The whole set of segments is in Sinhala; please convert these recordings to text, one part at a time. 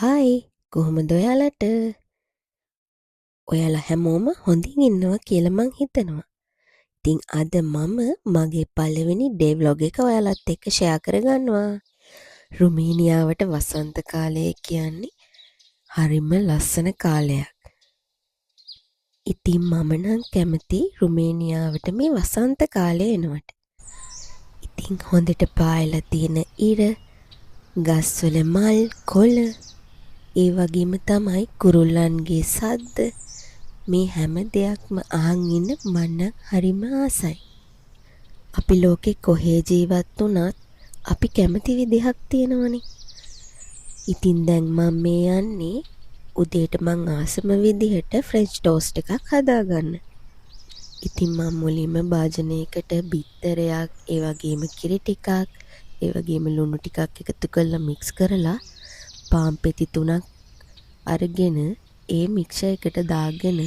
හායි කොහොමද ඔයාලට? ඔයාලා හැමෝම හොඳින් ඉන්නවා කියලා මං හිතනවා. ඉතින් අද මම මගේ පළවෙනි ඩේ ව්ලොග් එක ඔයාලත් එක්ක ෂෙයා කරගන්නවා. රුමේනියාවට වසන්ත කාලය කියන්නේ හරිම ලස්සන කාලයක්. ඉතින් මම නම් කැමති රුමේනියාවට මේ වසන්ත කාලය එනවට. ඉතින් හොඳට පායලා තියෙන ඉර, ගස්වල මල්, කොළ, ඒ වගේම තමයි කුරුල්ලන්ගේ සද්ද, මේ හැම දෙයක්ම අහන් ඉන්න මන්න හරිම ආසයි. අපි ලෝකෙ කොහේ ජීවත් වුණත් අපි කැමති විදිහක් තියෙනවනේ. ඉතින් දැන් මම මේ යන්නේ උදේට මං ආසම විදිහට ෆ්‍රෙන්ච් ටෝස්ට් එකක් හදාගන්න. ඉතින් මම මුලින්ම භාජනයකට බිත්තරයක්, ඒ වගේම කිරි ටිකක්, ඒ වගේම ලුණු ටිකක් එකතු කරලා මික්ස් කරලා පාන් පෙති 3ක් අරගෙන ඒ මික්සර් එකට දාගෙන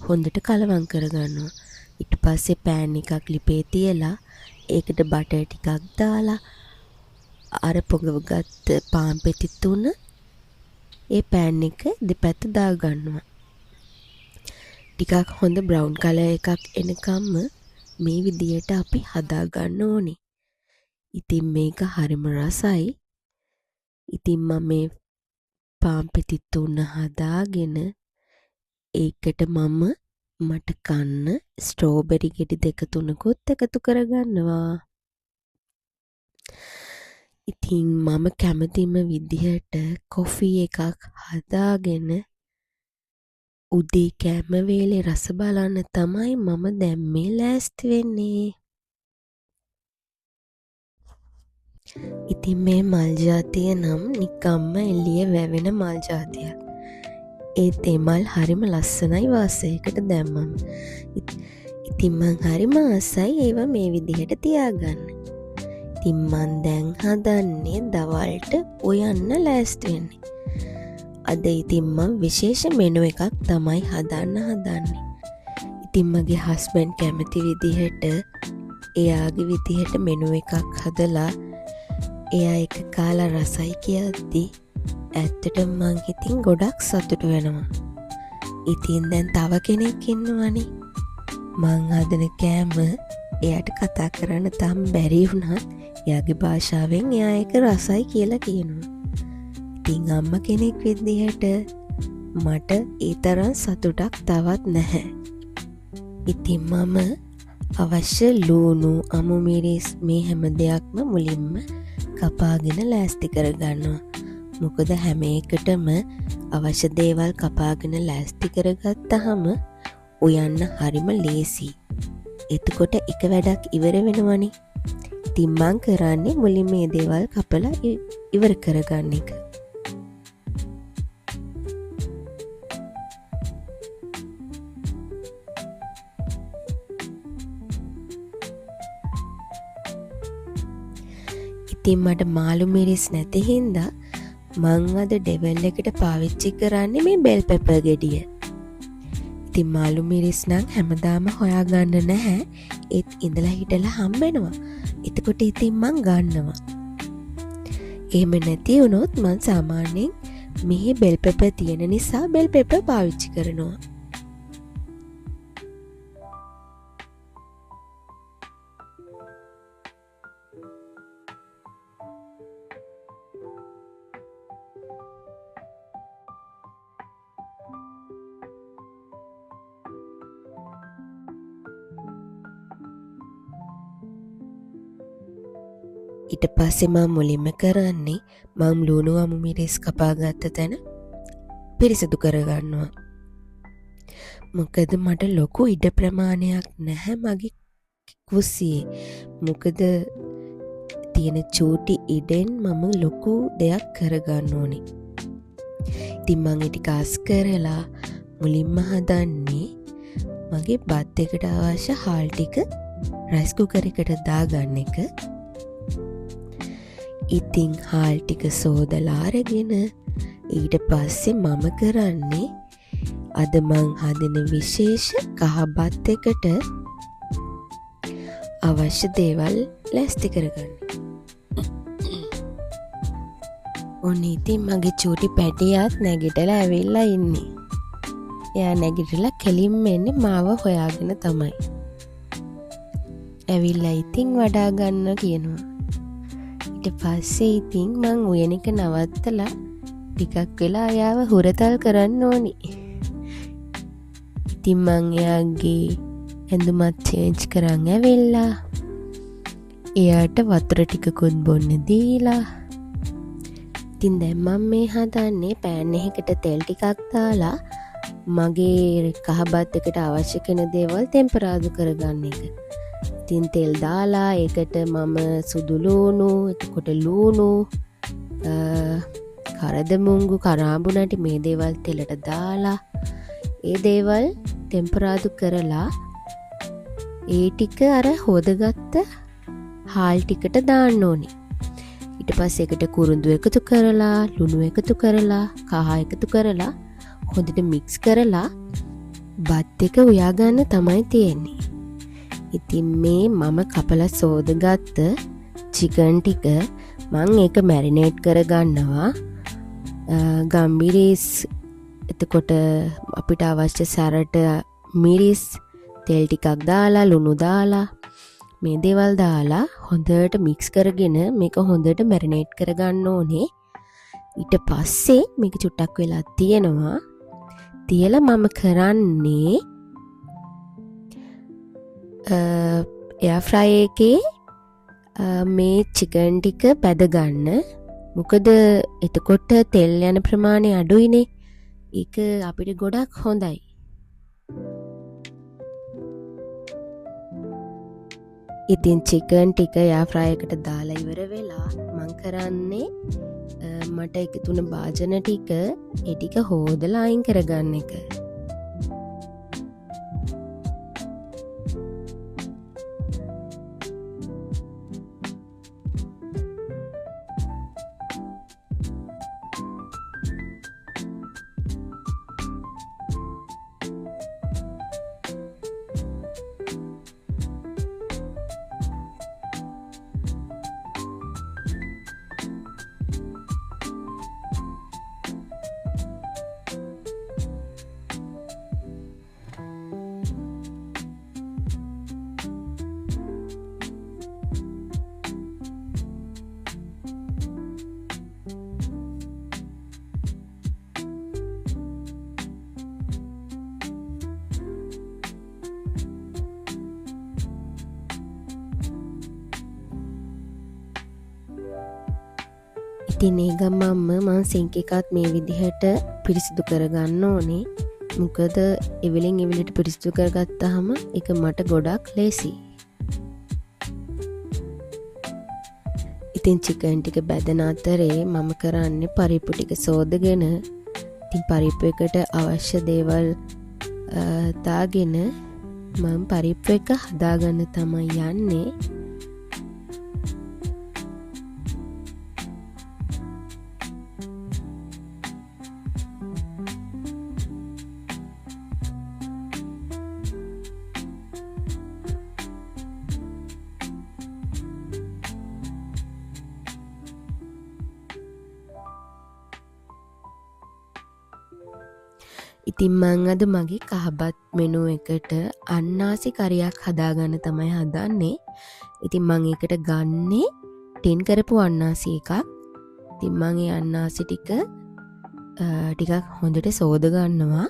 හොඳට කලවම් කරගන්නවා. ඊට පස්සේ පෑන් එකක් ලිපේ තියලා ඒකට බටර් ටිකක් දාලා අර පොඟවගත්ත පාන් පෙති 3 ඒ පෑන් එක දෙපැත්ත දා ගන්නවා. ටිකක් හොඳ බ්‍රවුන් කලර් එකක් එනකම්ම මේ විදියට අපි හදා ගන්න ඕනේ. ඉතින් මේක හරිම රසයි. ඉතින් මම මේ පාන් පෙති 3 හදාගෙන ඒකට මට කන්න ස්ට්‍රෝබෙරි ගෙඩි 2-3කුත් එකතු කරගන්නවා. ඉතින් මම කැමතිම විදිහට කොෆි එකක් හදාගෙන උදේ කෑම වේලේ රස බලන්න තමයි මම දැන් මේ ලෑස්ති වෙන්නේ. ඉතින් මේ මල් ජාතිය නම් නිකම්ම එළිය වැවෙන මල් ජාතියක්. ඒත් ඒ මල් හරිම ලස්සනයි වාසයකට දැම්මම. ඉතින් මං හරිම ආසයි ඒවා මේ විදිහට තියාගන්න. ඉතින් මං දැන් හදන්නේ දවල්ට උයන්න ලෑස්ති වෙන්නේ. අද ඉතින් මං විශේෂ මෙනු එකක් තමයි හදන්නේ. ඉතින් මගේ හස්බන්ඩ් කැමති විදිහට එයාගේ විදිහට මෙනු එකක් හදලා එයා එක කාලා රසයි කියද්දි ඇත්තටම මං ඉතින් ගොඩක් සතුටු වෙනවා. ඉතින් දැන් තව කෙනෙක් ඉන්නවනේ. මං හදන කෑම එයාට කතා කරන්න තාම බැරි වුණත් එයාගේ භාෂාවෙන් එයා ඒක රසයි කියලා කියනවා. ඉතින් අම්මා කෙනෙක් විදිහට මට ඒ තරම් සතුටක් තවත් නැහැ. ඉතින් මම අවශ්‍ය ලුණු, අමු මිරිස් මේ හැම දෙයක්ම මුලින්ම කපාගෙන ලෑස්ති කරගන්නවා. මොකද හැම එකටම අවශ්‍ය දේවල් කපාගෙන ලෑස්ති කරගත්තාම උයන්න හරිම ලේසි. එතකොට එක වැඩක් ඉවර වෙනවනේ. ඉතින් මං කරන්නේ මුලින්ම මේ දේවල් කපලා ඉවර කරගන්න එක. ඉතින් මට මාළු මිරිස් නැති හින්දා මං අද ඩෙවල් එකට පාවිච්චි කරන්නේ මේ බෙල් පෙපර් ගෙඩිය. ඉතින් මාළු මිරිස් නම් හැමදාම හොයාගන්න නැහැ. ඒත් ඉඳලා හිටලා හම්බෙනවා. එතකොට ඉතින් මං ගන්නවා. එහෙම නැති වුණොත් මං සාමාන්‍යයෙන් මෙහි බෙල් පෙපර් තියෙන නිසා බෙල් පෙපර් පාවිච්චි කරනවා. ඊට පස්සේ මම මුලින්ම කරන්නේ මම ලුණු අමු මිරිස් කපාගත්ත තැන පිරිසිදු කරගන්නවා. මොකද මට ලොකු ඉඩ ප්‍රමාණයක් නැහැ මගේ කුස්සියේ. මොකද තියෙන චූටි ඉඩෙන් මම ලොකු දෙයක් කරගන්න ඕනේ. ඉතින් මම ටික අස් කරලා මුලින්ම හදන්නේ මගේ බත් එකට අවශ්‍ය හාල් ටික රයිස් කුකර් එකට දාගන්න එක. ඉතින් හාල් ටික සෝදලා අරගෙන ඊට පස්සේ මම කරන්නේ අද මං හදන විශේෂ කහ බත් එකට අවශ්‍ය දේවල් ලෑස්ති කරගන්න. ඔන්න ඉතින් මගේ චූටි පැටියත් නැගිටලා ඇවිල්ලා ඉන්නේ. එයා නැගිටලා කෙලින්ම එන්නේ මාව හොයාගෙන තමයි. ඇවිල්ලා ඉතින් වඩා ගන්න කියනවා. ඊට පස්සේ ඉතින් මං උයන එක නවත්තලා ටිකක් වෙලා එයාව හුරතල් කරන්න ඕනි. ඉතින් මං එයාගේ ඇඳුමත් චේන්ජ් කරන් ඇවිල්ලා එයාට වතුර ටිකකුත් බොන්න දීලා ඉතින් දැන් මම මේ හදන්නේ පෑන් එකකට තෙල් ටිකක් දාලා මගේ කහබත් එකට අවශ්‍ය කෙන දේවල් ටෙම්පරාදු කරගන්න එක. ඉතින් තෙල් දාලා ඒකට මම සුදු ලූණු, එතකොට ලූණු, කරදමුංගු, කරාඹු නැටි මේ දේවල් තෙලට දාලා ඒ දේවල් ටෙම්පරාදු කරලා ඒ ටික අර හොදගත්ත හාල් ටිකට දාන්න ඕනි. ඊට පස්සේ ඒකට කුරුඳු එකතු කරලා, ලුණු එකතු කරලා, කහ එකතු කරලා හොඳට මික්ස් කරලා බත් එක උයා ගන්න තමයි තියෙන්නේ. ඉතින් මේ මම කපලා සෝදගත්ත චිකන් ටික මම ඒක මැරිනේට් කරගන්නවා. ගම්බිරිස්, එතකොට අපිට අවශ්‍ය සැරට මිරිස්, තෙල් ටිකක් දාලා, ලුණු දාලා මේ දේවල් දාලා හොඳට මික්ස් කරගෙන මේක හොඳට මැරිනේට් කරගන්න ඕනේ. ඊට පස්සේ මේක චුට්ටක් වෙලා තියෙනවා. තියලා මම කරන්නේ එයා ෆ්‍රයි එකේ මේ චිකන් ටික බැදගන්න. මොකද එතකොට තෙල් යන ප්‍රමාණය අඩුයිනේ. ඒක අපිට ගොඩක් හොඳයි. ඉතින් චිකන් ටික එයා ෆ්‍රයි එකට දාලා ඉවර වෙලා මං කරන්නේ මට එකතුන භාජන ටික ඒ ටික හොදලා අයින් කරගන්න එක. ඉතින් ඒ ගමම්ම මං සිංක් එකත් මේ විදිහට පිරිසිදු කරගන්න ඕනේ. මොකද එවිලෙන් එවිලට පිරිසිදු කරගත්තාම ඒක මට ගොඩක් ලේසි. ඉතින් චිකන් ටික බැදෙන අතරේ මම කරන්නේ පරිප්පු ටික සෝදගෙන ඉතින් පරිප්පු එකට අවශ්‍ය දේවල් දාගෙන මම පරිප්පු එක හදාගන්න තමයි යන්නේ. ඉතින් මං අද මගේ කහබත් මෙනු එකට අන්නාසි කරියක් හදාගන්න තමයි හදන්නේ. ඉතින් මං ඒකට ගන්නේ ටින් කරපු අන්නාසි එකක්. ඉතින් මං ඒ අන්නාසි ටිකක් හොඳට සෝද ගන්නවා.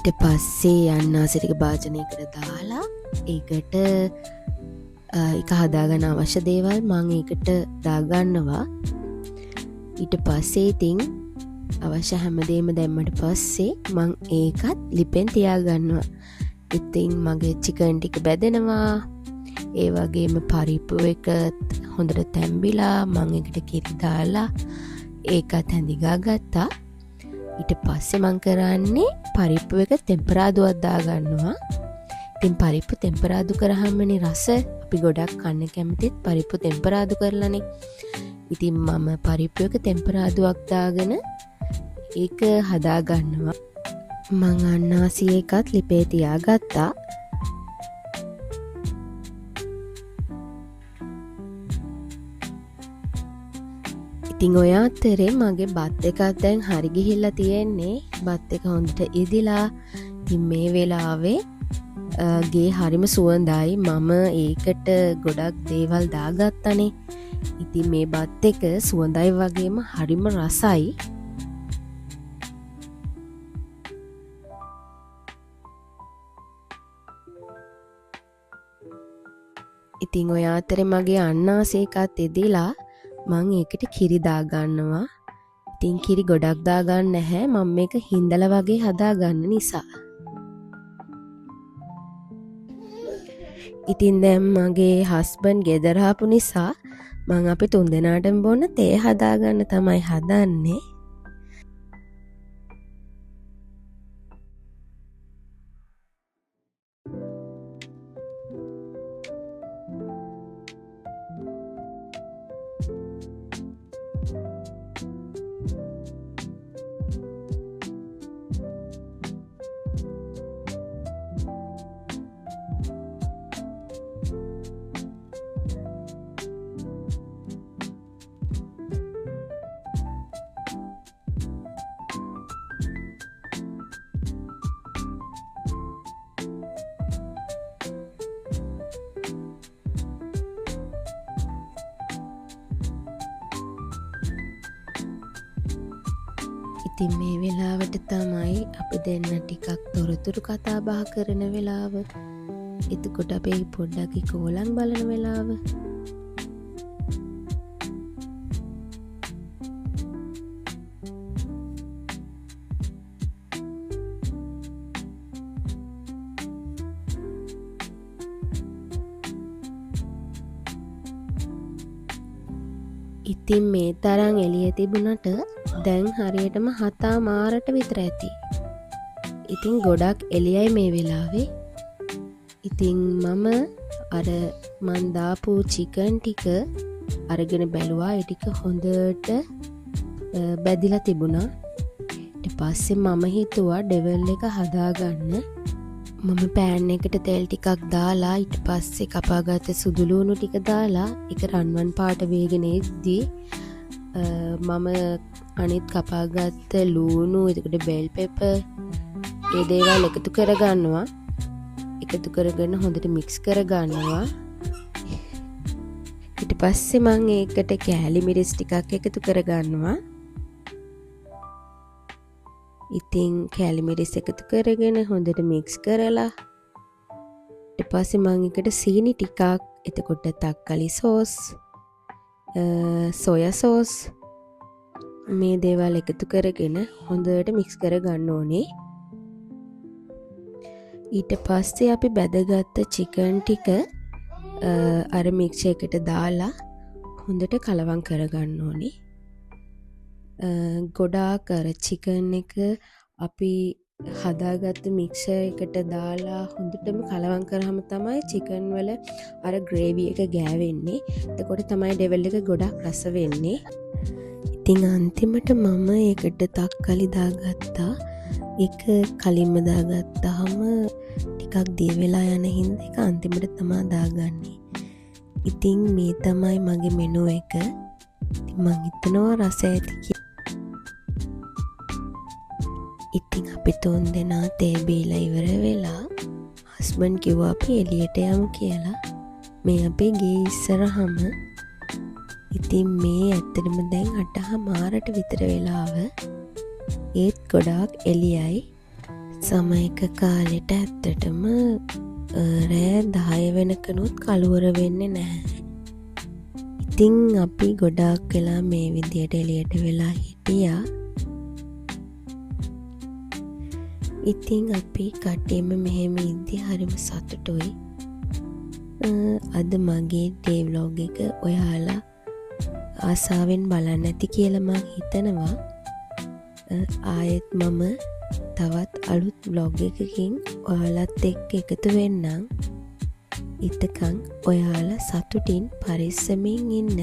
ඊට පස්සේ අන්නාසි ටික භාජනයකට දාලා ඒකට එක හදාගන්න අවශ්‍ය දේවල් මං ඒකට දාගන්නවා. ඊට පස්සේ ඉතින් අවශ්‍ය හැමදේම දැම්මට පස්සේ මං ඒකත් ලිපෙන් තියාගන්නවා. ඉතින් මගේ චිකන් ටික බැදෙනවා. ඒ වගේම පරිප්පු එක හොඳට තැම්බිලා මං එකට කිරි දාලා ඒකත් හැඳිගා ගත්තා. ඊට පස්සේ මං කරන්නේ පරිප්පු එක තෙම්පරාදුවක් දාගන්නවා. ඉතින් පරිප්පු තෙම්පරාදු කරාමනේ රස අපි ගොඩක් කන්න කැමතිත් පරිප්පු තෙම්පරාදු කරලානේ. ඉතින් මම පරිප්පු එක තෙම්පරාදුවක් දාගෙන ඒක හදා ගන්නවා. මං අන්නාසි එකත් ලිපේ තියාගත්තා. ඉතින් ඔය අතරේ මගේ බත් එකත් දැන් හරි ගිහිල්ලා තියෙන්නේ. බත් එක හොඳට ඉදිලා. ඉතින් මේ වෙලාවේ ගේ හරිම සුවඳයි. මම ඒකට ගොඩක් දේවල් දාගත්තනේ. ඉතින් මේ බත් එක සුවඳයි වගේම හරිම රසයි. ඉතින් ඔය අතරේ මගේ අන්නාසි එකත් ඉදිලා මං ඒකට කිරි දාගන්නවා. ඉතින් කිරි ගොඩක් දාගන්න නැහැ. මම මේක හින්දලා වගේ හදාගන්න නිසා. ඉතින් දැන් මගේ හස්බන්ඩ් ගෙදර ආපු නිසා මං අපි තුන්දෙනාටම බොන්න තේ හදාගන්න තමයි හදන්නේ. ඉතින් මේ වෙලාවට තමයි අපි දෙන්න ටිකක් තොරතුරු කතා බහ කරන වෙලාව. එතකොට අපි පොඩ්ඩක් ඉකෝලන් බලන වෙලාව. ඉතින් මේ තරම් එළිය තිබුණට දැන් හරියටම 7:00 විතර ඇති. ඉතින් ගොඩක් එළියයි මේ වෙලාවේ. ඉතින් මම අර මන් දාපු චිකන් ටික අරගෙන බැලුවා. ඒ ටික හොඳට බැදිලා තිබුණා. ඊට පස්සේ මම හිතුවා ඩෙවල් එක හදාගන්න. මම පෑන් එකට තෙල් ටිකක් දාලා ඊට පස්සේ කපාගත්ත සුදු ලුණු ටික දාලා ඒක රන්වන් පාට වේගෙන ඉද්දී මම අනිත් කපාගත්ත ලුණු එතකොට බෙල් පෙපර් ඒ දේවල් එකතු කරගන්නවා. එකතු කරගෙන හොඳට මික්ස් කරගන්නවා. ඊට පස්සේ මම ඒකට කෑලි මිරිස් ටිකක් එකතු කරගන්නවා. ඉතින් කෑලි මිරිස් එකතු කරගෙන හොඳට මික්ස් කරලා ඊට පස්සේ මම එකට සීනි ටිකක් එතකොට තක්කලි සෝස් සෝයා සෝස් මේ දේවල් එකතු කරගෙන හොඳට මික්ස් කරගන්න ඕනේ. ඊට පස්සේ අපි බැදගත්ත චිකන් ටික අර මික්ස් එකට දාලා හොඳට කලවම් කරගන්න ඕනේ. ගොඩාක් අර චිකන් එක අපි හදාගත්ත මික්සර් එකට දාලා හොඳටම කලවම් කරාම තමයි චිකන් වල අර ග්‍රේවි එක ගෑවෙන්නේ. එතකොට තමයි ඩෙවල් එක ගොඩක් රස වෙන්නේ. ඉතින් අන්තිමට මම ඒකට තක්කලි දාගත්තා. ඒක කලින්ම දාගත්තාම ටිකක් දිය වෙලා යන හින්දා ඒක අන්තිමට තමයි දාගන්නේ. ඉතින් මේ තමයි මගේ මෙනු එක. මං හිතනවා රස ඇති කියලා. ඉතින් අපි තුන් දෙනා තේ බීලා ඉවර වෙලා හස්බන්ඩ් කිව්වා අපි එළියට යමු කියලා. මේ අපේ ගේ ඉස්සරහම. ඉතින් මේ ඇත්තටම දැන් 8:00 විතර වෙලාව. ඒත් ගොඩාක් එළියයි. සමයක කාලෙට ඇත්තටම රෑ 10 වෙනකනුත් කළුවර වෙන්නේ නැහැ. ඉතින් අපි ගොඩාක් වෙලා මේ විදියට එළියට වෙලා හිටියා. ඉතින් අපි කට්ටියම මෙහෙම ඉද්දි හරිම සතුටුයි. අද මගේ ඩේ ව්ලොග් එක ඔයාලා ආසාවෙන් බලන්න ඇති කියලා මං හිතනවා. ආයෙත් මම තවත් අලුත් ව්ලොග් එකකින් ඔයාලත් එක්ක එකතු වෙන්නම්. ඉතකන් ඔයාලා සතුටින් පරිස්සමින් ඉන්න.